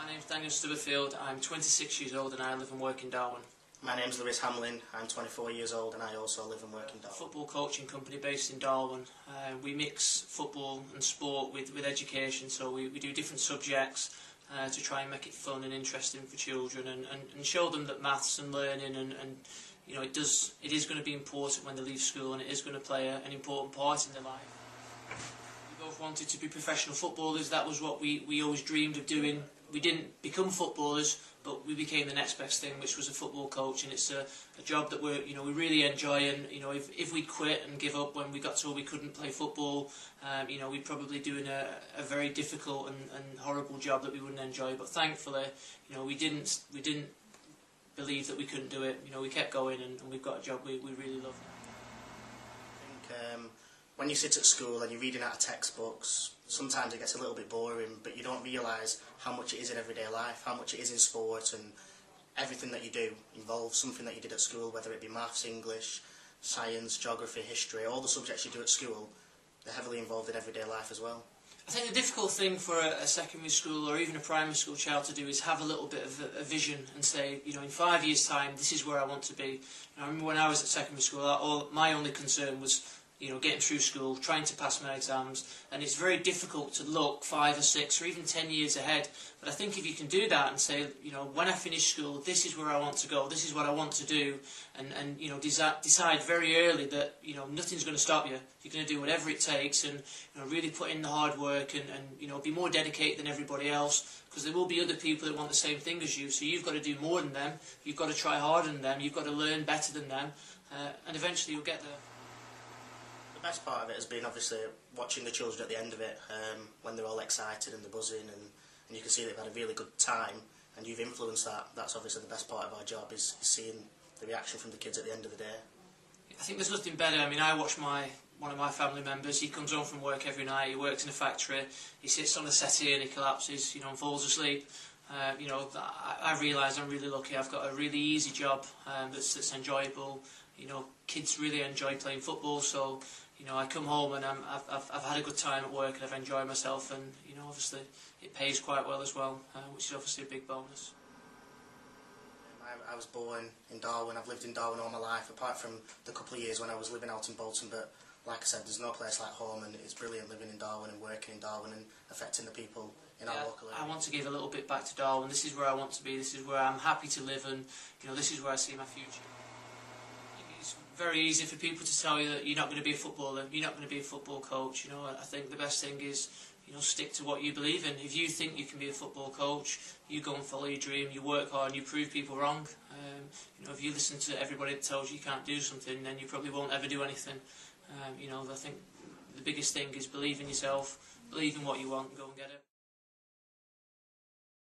My name's Stubberfield. I'm 26 years old and I live and work in Darwen. My name's Hamlin. I'm 24 years old and I also live and work in Darwen. A football coaching company based in Darwen. We mix football and sport with education, so we do different subjects to try and make it fun and interesting for children and show them that maths and learning and you know it is going to be important when they leave school, and it is going to play an important part in their life. We both wanted to be professional footballers. That was what we always dreamed of doing. We didn't become footballers, but we became the next best thing, which was a football coach, and it's a job that we really enjoy. And if we quit and give up when we got told we couldn't play football, we'd probably doing a very difficult and horrible job that we wouldn't enjoy. But thankfully, we didn't believe that we couldn't do it. We kept going, and we've got a job we really love. I think when you sit at school and you're reading out of textbooks, sometimes it gets a little bit boring, but you don't realise how much it is in everyday life, how much it is in sport, and everything that you do involves something that you did at school, whether it be maths, English, science, geography, history. All the subjects you do at school, they're heavily involved in everyday life as well. I think the difficult thing for a secondary school or even a primary school child to do is have a little bit of a vision and say, in 5 years' time, this is where I want to be. I remember when I was at secondary school, my only concern was getting through school, trying to pass my exams, and it's very difficult to look 5 or 6 or even 10 years ahead. But I think if you can do that and say, when I finish school, this is where I want to go, this is what I want to do, and decide very early that nothing's going to stop you. You're going to do whatever it takes, and really put in the hard work, and be more dedicated than everybody else, because there will be other people that want the same thing as you. So you've got to do more than them. You've got to try harder than them. You've got to learn better than them, and eventually you'll get there. The best part of it has been obviously watching the children at the end of it, when they're all excited and they're buzzing, and you can see they've had a really good time, and you've influenced that. That's obviously the best part of our job, is seeing the reaction from the kids at the end of the day. I think there's nothing better. I mean, I watch one of my family members. He comes home from work every night. He works in a factory. He sits on a settee and he collapses, and falls asleep. I realise I'm really lucky. I've got a really easy job that's enjoyable. Kids really enjoy playing football, so I come home and I've had a good time at work and I've enjoyed myself, and obviously it pays quite well as well, which is obviously a big bonus. I was born in Darwen. I've lived in Darwen all my life, apart from the couple of years when I was living out in Bolton. But like I said, there's no place like home, and it's brilliant living in Darwen and working in Darwen and affecting the people in our local area. I want to give a little bit back to Darwen. This is where I want to be. This is where I'm happy to live, and this is where I see my future. It's very easy for people to tell you that you're not going to be a footballer, you're not going to be a football coach. I think the best thing is stick to what you believe in. If you think you can be a football coach, you go and follow your dream, you work hard and you prove people wrong. If you listen to everybody that tells you can't do something, then you probably won't ever do anything. I think the biggest thing is believe in yourself, believe in what you want, and go and get it.